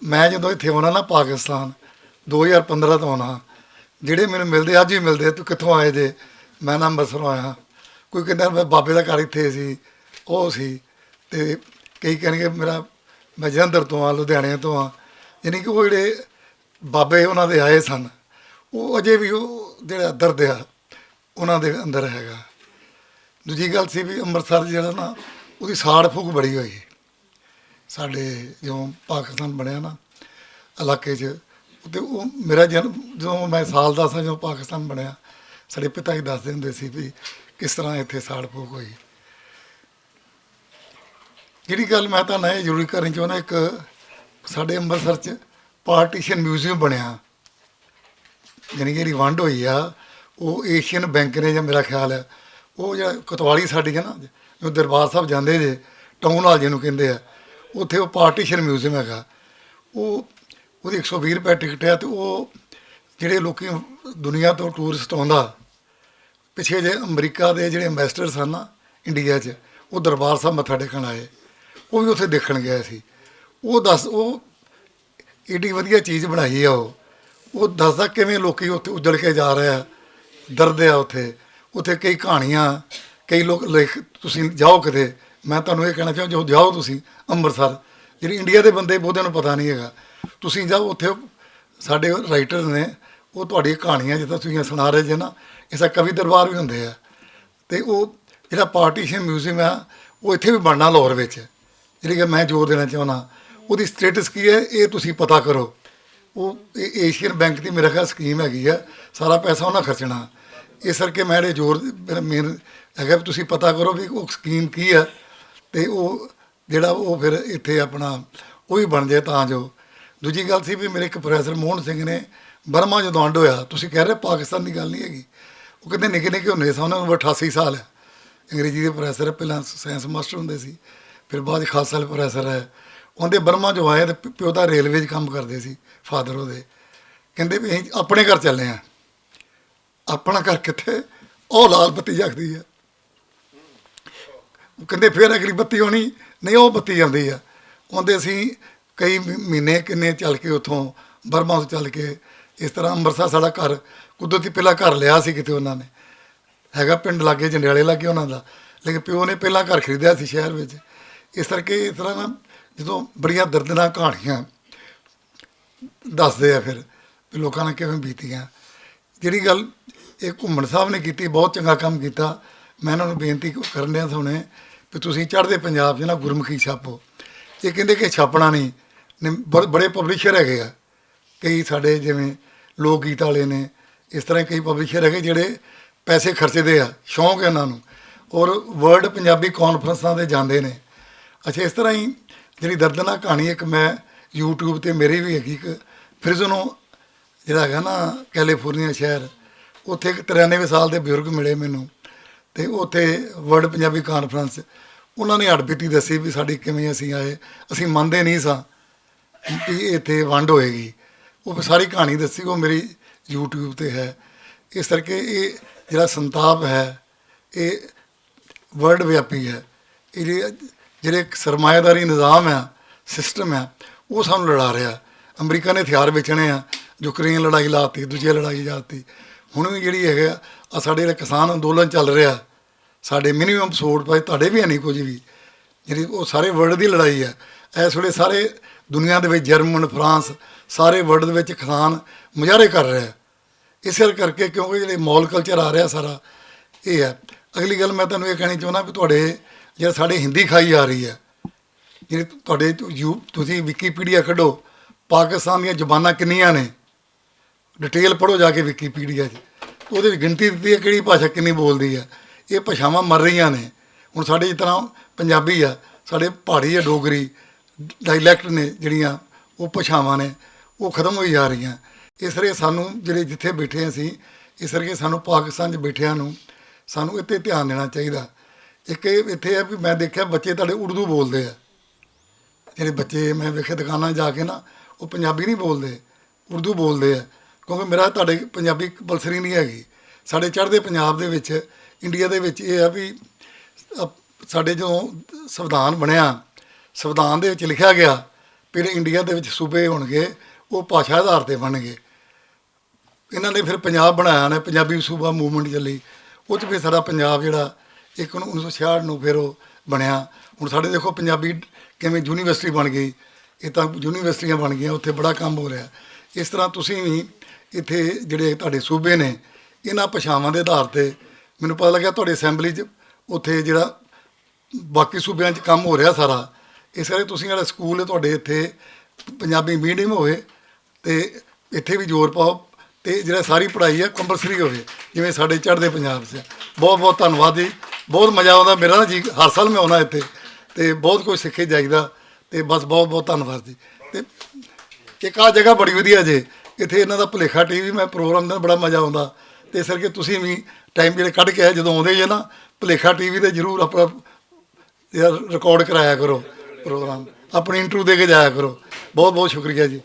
ਮੈਂ ਜਦੋਂ ਇੱਥੇ ਆਉਣਾ ਨਾ ਪਾਕਿਸਤਾਨ 2015 ਤੋਂ ਆਉਣਾ, ਜਿਹੜੇ ਮੈਨੂੰ ਮਿਲਦੇ ਅੱਜ ਵੀ ਮਿਲਦੇ, ਤੂੰ ਕਿੱਥੋਂ ਆਏ ਜੇ? ਮੈਂ ਨਾ ਅੰਮ੍ਰਿਤਸਰੋਂ ਆਇਆ। ਕੋਈ ਕਹਿੰਦਾ ਮੈਂ ਬਾਬੇ ਦਾ ਘਰ ਇੱਥੇ ਸੀ, ਉਹ ਸੀ, ਅਤੇ ਕਈ ਕਹਿਣਗੇ ਮੈਂ ਜਲੰਧਰ ਤੋਂ ਆ, ਲੁਧਿਆਣੇ ਤੋਂ ਆ। ਯਾਨੀ ਕਿ ਉਹ ਜਿਹੜੇ ਬਾਬੇ ਉਹਨਾਂ ਦੇ ਆਏ ਸਨ, ਉਹ ਅਜੇ ਵੀ ਉਹ ਜਿਹੜਾ ਦਰਦ ਆ ਉਹਨਾਂ ਦੇ ਅੰਦਰ ਹੈਗਾ। ਦੂਜੀ ਗੱਲ ਸੀ ਵੀ ਅੰਮ੍ਰਿਤਸਰ ਜਿਹੜਾ ਨਾ ਉਹਦੀ ਸਾੜ ਫੂਕ ਬੜੀ ਹੋਈ ਸਾਡੇ ਜਦੋਂ ਪਾਕਿਸਤਾਨ ਬਣਿਆ ਨਾ ਇਲਾਕੇ 'ਚ। ਅਤੇ ਉਹ ਮੇਰਾ ਜਨਮ ਜਦੋਂ ਮੈਂ ਸਾਲ ਦਾ ਸਾਂ ਜਦੋਂ ਪਾਕਿਸਤਾਨ ਬਣਿਆ, ਸਾਡੇ ਪਿਤਾ ਜੀ ਦੱਸਦੇ ਹੁੰਦੇ ਸੀ ਵੀ ਕਿਸ ਤਰ੍ਹਾਂ ਇੱਥੇ ਸਾੜ ਫੂਕ ਹੋਈ। ਜਿਹੜੀ ਗੱਲ ਮੈਂ ਤੁਹਾਨੂੰ ਇਹ ਜ਼ਰੂਰੀ ਕਰਨੀ ਚਾਹੁੰਦਾ, ਇੱਕ ਸਾਡੇ ਅੰਮ੍ਰਿਤਸਰ 'ਚ ਪਾਰਟੀਸ਼ਨ ਮਿਊਜ਼ੀਅਮ ਬਣਿਆ, ਯਾਨੀ ਕਿ ਜਿਹੜੀ ਵੰਡ ਹੋਈ ਆ ਉਹ ਏਸ਼ੀਅਨ ਬੈਂਕ ਨੇ, ਜਾਂ ਮੇਰਾ ਖਿਆਲ ਹੈ ਉਹ ਜਿਹੜਾ ਕੋਤਵਾਲੀ ਸਾਡੀ ਹੈ ਨਾ, ਜੋ ਦਰਬਾਰ ਸਾਹਿਬ ਜਾਂਦੇ ਜੇ ਟਾਊਨ ਹਾਲ ਜਿਹਨੂੰ ਕਹਿੰਦੇ ਆ, ਉੱਥੇ ਉਹ ਪਾਰਟੀਸ਼ਨ ਮਿਊਜ਼ੀਅਮ ਹੈਗਾ। ਉਹਦੀ 120 ਰੁਪਏ ਟਿਕਟ ਹੈ। ਅਤੇ ਉਹ ਜਿਹੜੇ ਲੋਕ ਦੁਨੀਆ ਤੋਂ ਟੂਰਿਸਟ ਆਉਂਦਾ, ਪਿੱਛੇ ਜੇ ਅਮਰੀਕਾ ਦੇ ਜਿਹੜੇ ਇੰਵੈਸਟਰ ਸਨ ਨਾ ਇੰਡੀਆ 'ਚ, ਉਹ ਦਰਬਾਰ ਸਾਹਿਬ ਮੱਥਾ ਟੇਕਣ ਆਏ, ਉਹ ਵੀ ਉੱਥੇ ਦੇਖਣ ਗਏ ਸੀ। ਉਹ ਏਡੀ ਵਧੀਆ ਚੀਜ਼ ਬਣਾਈ ਆ। ਉਹ ਦੱਸਦਾ ਕਿਵੇਂ ਲੋਕ ਉੱਥੇ ਉੱਜੜ ਕੇ ਜਾ ਰਹੇ ਆ, ਦਰਦ ਆ ਉੱਥੇ ਕਈ ਕਹਾਣੀਆਂ, ਕਈ ਲੋਕ ਤੁਸੀਂ ਜਾਓ ਕਿਤੇ, ਮੈਂ ਤੁਹਾਨੂੰ ਇਹ ਕਹਿਣਾ ਚਾਹੁੰਦਾ, ਜੋ ਜਾਓ ਤੁਸੀਂ ਅੰਮ੍ਰਿਤਸਰ, ਜਿਹੜੀ ਇੰਡੀਆ ਦੇ ਬੰਦੇ ਬਹੁਤਿਆਂ ਨੂੰ ਪਤਾ ਨਹੀਂ ਹੈਗਾ, ਤੁਸੀਂ ਜਾਓ ਉੱਥੇ। ਸਾਡੇ ਰਾਈਟਰ ਨੇ, ਉਹ ਤੁਹਾਡੀਆਂ ਕਹਾਣੀਆਂ ਜਿੱਦਾਂ ਤੁਸੀਂ ਸੁਣਾ ਰਹੇ ਜੇ ਨਾ, ਇਸ ਕਵੀ ਦਰਬਾਰ ਵੀ ਹੁੰਦੇ ਆ। ਅਤੇ ਉਹ ਜਿਹੜਾ ਪਾਰਟੀਸ਼ਨ ਮਿਊਜ਼ੀਅਮ ਆ ਉਹ ਇੱਥੇ ਵੀ ਬਣਨਾ ਲਾਹੌਰ ਵਿੱਚ, ਜਿਹੜੀ ਕਿ ਮੈਂ ਜ਼ੋਰ ਦੇਣਾ ਚਾਹੁੰਦਾ। ਉਹਦੀ ਸਟੇਟਸ ਕੀ ਹੈ ਇਹ ਤੁਸੀਂ ਪਤਾ ਕਰੋ। ਉਹ ਏਸ਼ੀਅਨ ਬੈਂਕ ਦੀ ਮੇਰਾ ਖਿਆਲ ਸਕੀਮ ਹੈਗੀ ਆ, ਸਾਰਾ ਪੈਸਾ ਉਹਨਾਂ ਖਰਚਣਾ। ਇਸ ਕਰਕੇ ਮੈਂ ਜਿਹੜੇ ਜ਼ੋਰ ਮੇਰਾ ਮੇਨ ਹੈਗਾ ਵੀ ਤੁਸੀਂ ਪਤਾ ਕਰੋ ਵੀ ਉਹ ਸਕੀਮ ਕੀ ਆ, ਅਤੇ ਉਹ ਜਿਹੜਾ ਉਹ ਫਿਰ ਇੱਥੇ ਆਪਣਾ ਉਹ ਵੀ ਬਣ ਜਾਏ ਤਾਂ ਜੋ। ਦੂਜੀ ਗੱਲ ਸੀ ਵੀ ਮੇਰੇ ਇੱਕ ਪ੍ਰੋਫੈਸਰ ਮੋਹਨ ਸਿੰਘ ਨੇ ਬਰਮਾ ਜਦੋਂ ਵੰਡ ਹੋਇਆ, ਤੁਸੀਂ ਕਹਿ ਰਹੇ ਪਾਕਿਸਤਾਨ ਦੀ ਗੱਲ ਨਹੀਂ ਹੈਗੀ, ਉਹ ਕਹਿੰਦੇ ਨਿੱਕੇ ਨਿੱਕੇ ਹੁੰਦੇ ਸਨ, ਉਹਨਾਂ ਨੂੰ 88 ਸਾਲ ਹੈ। ਅੰਗਰੇਜ਼ੀ ਦੇ ਪ੍ਰੋਫੈਸਰ, ਪਹਿਲਾਂ ਸਾਇੰਸ ਮਾਸਟਰ ਹੁੰਦੇ ਸੀ, ਫਿਰ ਬਾਅਦ 'ਚ ਖਾਲਸਾ ਵਾਲੇ ਪ੍ਰੋਫੈਸਰ ਹੈ। ਉਹਦੇ ਬਰਮਾ ਜੋ ਆਏ ਅਤੇ ਪਿਓ ਤਾਂ ਰੇਲਵੇ 'ਚ ਕੰਮ ਕਰਦੇ ਸੀ, ਫਾਦਰ ਉਹਦੇ। ਕਹਿੰਦੇ ਵੀ ਅਸੀਂ ਆਪਣੇ ਘਰ ਚੱਲੇ ਹਾਂ। ਆਪਣਾ ਘਰ ਕਿੱਥੇ? ਉਹ ਲਾਲ ਬੱਤੀ ਜਗਦੀ ਹੈ। ਕਹਿੰਦੇ ਫਿਰ ਅਗਲੀ ਬੱਤੀ ਆਉਣੀ, ਨਹੀਂ ਉਹ ਬੱਤੀ ਆਉਂਦੀ ਆ। ਉਹਦੇ ਅਸੀਂ ਕਈ ਮਹੀਨੇ ਕਿੰਨੇ ਚੱਲ ਕੇ ਉੱਥੋਂ ਬਰਮਾ ਤੋਂ ਚੱਲ ਕੇ ਇਸ ਤਰ੍ਹਾਂ ਅੰਮ੍ਰਿਤਸਰ ਸਾਡਾ ਘਰ ਕੁਦਰਤੀ ਪਹਿਲਾਂ ਘਰ ਲਿਆ ਸੀ ਕਿਤੇ ਉਹਨਾਂ ਨੇ, ਹੈਗਾ ਪਿੰਡ ਲਾਗੇ ਜੰਡਿਆਲੇ ਲਾਗੇ ਉਹਨਾਂ ਦਾ, ਲੇਕਿਨ ਪਿਓ ਨੇ ਪਹਿਲਾਂ ਘਰ ਖਰੀਦਿਆ ਸੀ ਸ਼ਹਿਰ ਵਿੱਚ। ਇਸ ਕਰਕੇ ਇਸ ਤਰ੍ਹਾਂ ਨਾ ਜਦੋਂ ਬੜੀਆਂ ਦਰਦਨਾਕ ਕਹਾਣੀਆਂ ਦੱਸਦੇ ਆ ਫਿਰ ਵੀ ਲੋਕਾਂ ਨੇ ਕਿਵੇਂ ਬੀਤੀਆਂ। ਜਿਹੜੀ ਗੱਲ ਇਹ ਘੁੰਮਣ ਸਾਹਿਬ ਨੇ ਕੀਤੀ, ਬਹੁਤ ਚੰਗਾ ਕੰਮ ਕੀਤਾ। ਮੈਂ ਇਹਨਾਂ ਨੂੰ ਬੇਨਤੀ ਕਰਨ ਡਿਆ ਸੁਣੇ ਵੀ ਤੁਸੀਂ ਚੜ੍ਹਦੇ ਪੰਜਾਬ 'ਚ ਨਾ ਗੁਰਮੁਖੀ ਛਾਪੋ। ਇਹ ਕਹਿੰਦੇ ਕਿ ਛਾਪਣਾ ਨਹੀਂ, ਬੜੇ ਪਬਲਿਸ਼ਰ ਹੈਗੇ ਆ ਕਈ ਸਾਡੇ, ਜਿਵੇਂ ਲੋਕ ਗੀਤ ਵਾਲੇ ਨੇ, ਇਸ ਤਰ੍ਹਾਂ ਕਈ ਪਬਲਿਸ਼ਰ ਹੈਗੇ ਜਿਹੜੇ ਪੈਸੇ ਖਰਚਦੇ ਆ, ਸ਼ੌਂਕ ਹੈ ਇਹਨਾਂ ਨੂੰ, ਔਰ ਵਰਲਡ ਪੰਜਾਬੀ ਕਾਨਫਰੰਸਾਂ 'ਤੇ ਜਾਂਦੇ ਨੇ। ਅੱਛਾ, ਇਸ ਤਰ੍ਹਾਂ ਹੀ ਜਿਹੜੀ ਦਰਦਨਾਕ ਕਹਾਣੀ ਇੱਕ ਮੈਂ ਯੂਟਿਊਬ 'ਤੇ ਮੇਰੀ ਵੀ ਹੈਗੀ, ਇੱਕ ਫ੍ਰਿਜ਼ਨੋ ਜਿਹੜਾ ਹੈਗਾ ਨਾ ਕੈਲੀਫੋਰਨੀਆ ਸ਼ਹਿਰ, ਉੱਥੇ ਇੱਕ 93 ਸਾਲ ਦੇ ਬਜ਼ੁਰਗ ਮਿਲੇ ਮੈਨੂੰ, ਅਤੇ ਉੱਥੇ ਵਰਲਡ ਪੰਜਾਬੀ ਕਾਨਫਰੰਸ ਉਹਨਾਂ ਨੇ ਹੱਡਬੀਤੀ ਦੱਸੀ ਵੀ ਸਾਡੀ ਕਿਵੇਂ ਅਸੀਂ ਆਏ, ਅਸੀਂ ਮੰਨਦੇ ਨਹੀਂ ਸਾਂ ਵੀ ਇੱਥੇ ਵੰਡ ਹੋਏਗੀ। ਉਹ ਸਾਰੀ ਕਹਾਣੀ ਦੱਸੀ, ਉਹ ਮੇਰੀ ਯੂਟਿਊਬ 'ਤੇ ਹੈ। ਇਸ ਕਰਕੇ ਇਹ ਜਿਹੜਾ ਸੰਤਾਪ ਹੈ ਇਹ ਵਰਲਡ ਵਿਆਪੀ ਹੈ। ਇਹ ਜਿਹੜੇ ਸਰਮਾਏਦਾਰੀ ਨਿਜ਼ਾਮ ਆ, ਸਿਸਟਮ ਆ, ਉਹ ਸਾਨੂੰ ਲੜਾ ਰਿਹਾ। ਅਮਰੀਕਾ ਨੇ ਹਥਿਆਰ ਵੇਚਣੇ ਆ, ਯੂਕਰੇਨ ਲੜਾਈ ਲਾਤੀ, ਦੂਜੀ ਲੜਾਈ ਲਾਤੀ। ਹੁਣ ਵੀ ਜਿਹੜੀ ਹੈਗਾ ਆ ਸਾਡੇ ਜਿਹੜਾ ਕਿਸਾਨ ਅੰਦੋਲਨ ਚੱਲ ਰਿਹਾ, ਸਾਡੇ ਮਿਨੀਮਮ ਸਪੋਰਟ ਪਾਏ, ਤੁਹਾਡੇ ਵੀ ਹੈ ਨਹੀਂ ਕੁਝ ਵੀ, ਜਿਹੜੀ ਉਹ ਸਾਰੇ ਵਰਲਡ ਦੀ ਲੜਾਈ ਹੈ। ਇਸ ਵੇਲੇ ਸਾਰੇ ਦੁਨੀਆ ਦੇ ਵਿੱਚ ਜਰਮਨ, ਫਰਾਂਸ, ਸਾਰੇ ਵਰਲਡ ਦੇ ਵਿੱਚ ਕਿਸਾਨ ਮੁਜ਼ਾਹਰੇ ਕਰ ਰਿਹਾ। ਇਸੇ ਕਰਕੇ ਕਿਉਂਕਿ ਜਿਹੜੇ ਮੌਲ ਕਲਚਰ ਆ ਰਿਹਾ ਸਾਰਾ ਇਹ ਹੈ। ਅਗਲੀ ਗੱਲ ਮੈਂ ਤੁਹਾਨੂੰ ਇਹ ਕਹਿਣੀ ਚਾਹੁੰਦਾ ਵੀ ਤੁਹਾਡੇ ਜਿਹੜਾ ਸਾਡੇ ਹਿੰਦੀ ਖਾਈ ਆ ਰਹੀ ਹੈ, ਜਿਹੜੀ ਤੁਹਾਡੇ ਤੁਸੀਂ ਵਿਕੀਪੀਡੀਆ ਕੱਢੋ, ਪਾਕਿਸਤਾਨ ਦੀਆਂ ਜ਼ੁਬਾਨਾਂ ਕਿੰਨੀਆਂ ਨੇ, ਡਿਟੇਲ ਪੜ੍ਹੋ ਜਾ ਕੇ ਵਿਕੀਪੀਡੀਆ 'ਚ, ਉਹਦੇ ਵਿੱਚ ਗਿਣਤੀ ਦਿੱਤੀ ਹੈ ਕਿਹੜੀ ਭਾਸ਼ਾ ਕਿੰਨੀ ਬੋਲਦੀ ਹੈ। ਇਹ ਭਾਸ਼ਾਵਾਂ ਮਰ ਰਹੀਆਂ ਨੇ। ਹੁਣ ਸਾਡੇ ਜਿਸ ਤਰ੍ਹਾਂ ਪੰਜਾਬੀ ਆ, ਸਾਡੇ ਪਹਾੜੀ ਆ, ਡੋਗਰੀ ਡਾਇਲੈਕਟ ਨੇ, ਜਿਹੜੀਆਂ ਉਹ ਭਾਸ਼ਾਵਾਂ ਨੇ, ਉਹ ਖਤਮ ਹੋਈ ਜਾ ਰਹੀਆਂ। ਇਸ ਕਰਕੇ ਸਾਨੂੰ ਜਿਹੜੇ ਜਿੱਥੇ ਬੈਠੇ ਅਸੀਂ, ਇਸ ਕਰਕੇ ਸਾਨੂੰ ਪਾਕਿਸਤਾਨ 'ਚ ਬੈਠਿਆਂ ਨੂੰ ਸਾਨੂੰ ਇੱਥੇ ਧਿਆਨ ਦੇਣਾ ਚਾਹੀਦਾ। ਇੱਕ ਇਹ ਇੱਥੇ ਆ ਵੀ ਮੈਂ ਦੇਖਿਆ ਬੱਚੇ ਤੁਹਾਡੇ ਉਰਦੂ ਬੋਲਦੇ ਆ, ਜਿਹੜੇ ਬੱਚੇ ਮੈਂ ਵੇਖੇ ਦੁਕਾਨਾਂ ਜਾ ਕੇ ਨਾ, ਉਹ ਪੰਜਾਬੀ ਨਹੀਂ ਬੋਲਦੇ, ਉਰਦੂ ਬੋਲਦੇ ਆ। ਕਿਉਂਕਿ ਮੇਰਾ ਤੁਹਾਡੇ ਪੰਜਾਬੀ ਕੰਪਲਸਰੀ ਨਹੀਂ ਹੈਗੀ। ਸਾਡੇ ਚੜ੍ਹਦੇ ਪੰਜਾਬ ਦੇ ਵਿੱਚ, ਇੰਡੀਆ ਦੇ ਵਿੱਚ ਇਹ ਆ ਵੀ ਸਾਡੇ ਜਦੋਂ ਸੰਵਿਧਾਨ ਬਣਿਆ, ਸੰਵਿਧਾਨ ਦੇ ਵਿੱਚ ਲਿਖਿਆ ਗਿਆ ਫਿਰ ਇੰਡੀਆ ਦੇ ਵਿੱਚ ਸੂਬੇ ਹੋਣਗੇ ਉਹ ਭਾਸ਼ਾ ਆਧਾਰ 'ਤੇ ਬਣਨਗੇ। ਇਹਨਾਂ ਨੇ ਫਿਰ ਪੰਜਾਬ ਬਣਾਇਆ ਨੇ, ਪੰਜਾਬੀ ਸੂਬਾ ਮੂਵਮੈਂਟ ਚੱਲੀ, ਉਹ 'ਚ ਫਿਰ ਸਾਡਾ ਪੰਜਾਬ ਜਿਹੜਾ ਇੱਕ 1966 ਨੂੰ ਫਿਰ ਉਹ ਬਣਿਆ। ਹੁਣ ਸਾਡੇ ਦੇਖੋ ਪੰਜਾਬੀ ਕਿਵੇਂ ਯੂਨੀਵਰਸਿਟੀ ਬਣ ਗਈ, ਇਹ ਤਾਂ ਯੂਨੀਵਰਸਿਟੀਆਂ ਬਣ ਗਈਆਂ, ਉੱਥੇ ਬੜਾ ਕੰਮ ਹੋ ਰਿਹਾ। ਇਸ ਤਰ੍ਹਾਂ ਤੁਸੀਂ ਵੀ ਇੱਥੇ ਜਿਹੜੇ ਤੁਹਾਡੇ ਸੂਬੇ ਨੇ ਇਹਨਾਂ ਭਾਸ਼ਾਵਾਂ ਦੇ ਆਧਾਰ 'ਤੇ ਮੈਨੂੰ ਪਤਾ ਲੱਗਿਆ ਤੁਹਾਡੀ ਅਸੈਂਬਲੀ 'ਚ ਉੱਥੇ ਜਿਹੜਾ ਬਾਕੀ ਸੂਬਿਆਂ 'ਚ ਕੰਮ ਹੋ ਰਿਹਾ ਸਾਰਾ, ਇਸ ਕਰਕੇ ਤੁਸੀਂ ਜਿਹੜਾ ਸਕੂਲ ਹੈ ਤੁਹਾਡੇ ਇੱਥੇ ਪੰਜਾਬੀ ਮੀਡੀਅਮ ਹੋਵੇ ਅਤੇ ਇੱਥੇ ਵੀ ਜ਼ੋਰ ਪਾਓ ਅਤੇ ਜਿਹੜਾ ਸਾਰੀ ਪੜ੍ਹਾਈ ਹੈ ਕੰਪਲਸਰੀ ਹੋਵੇ ਜਿਵੇਂ ਸਾਡੇ ਚੜ੍ਹਦੇ ਪੰਜਾਬ 'ਚ। ਬਹੁਤ ਬਹੁਤ ਧੰਨਵਾਦ ਜੀ, ਬਹੁਤ ਮਜ਼ਾ ਆਉਂਦਾ ਮੇਰਾ ਨਾ ਜੀ, ਹਰ ਸਾਲ ਮੈਂ ਆਉਣਾ ਇੱਥੇ ਅਤੇ ਬਹੁਤ ਕੁਝ ਸਿੱਖੇ ਜਾਈਦਾ ਅਤੇ ਬਸ ਬਹੁਤ ਬਹੁਤ ਧੰਨਵਾਦ ਜੀ। ਅਤੇ ਇੱਕ ਆਹ ਜਗ੍ਹਾ ਬੜੀ ਵਧੀਆ ਜੇ, ਇੱਥੇ ਇਹਨਾਂ ਦਾ ਭੁਲੇਖਾ TV ਮੈਂ ਪ੍ਰੋਗਰਾਮ ਦਾ ਬੜਾ ਮਜ਼ਾ ਆਉਂਦਾ, ਅਤੇ ਇਸ ਕਰਕੇ ਤੁਸੀਂ ਵੀ ਟਾਈਮ ਜਿਹੜੇ ਕੱਢ ਕੇ ਆਏ ਜਦੋਂ ਆਉਂਦੇ ਜੇ ਨਾ ਭੁਲੇਖਾ TV 'ਤੇ ਜ਼ਰੂਰ ਆਪਣਾ ਰਿਕਾਰਡ ਕਰਾਇਆ ਕਰੋ ਪ੍ਰੋਗਰਾਮ, ਆਪਣੀ ਇੰਟਰਵਿਊ ਦੇ ਕੇ ਜਾਇਆ ਕਰੋ। ਬਹੁਤ ਬਹੁਤ ਸ਼ੁਕਰੀਆ ਜੀ।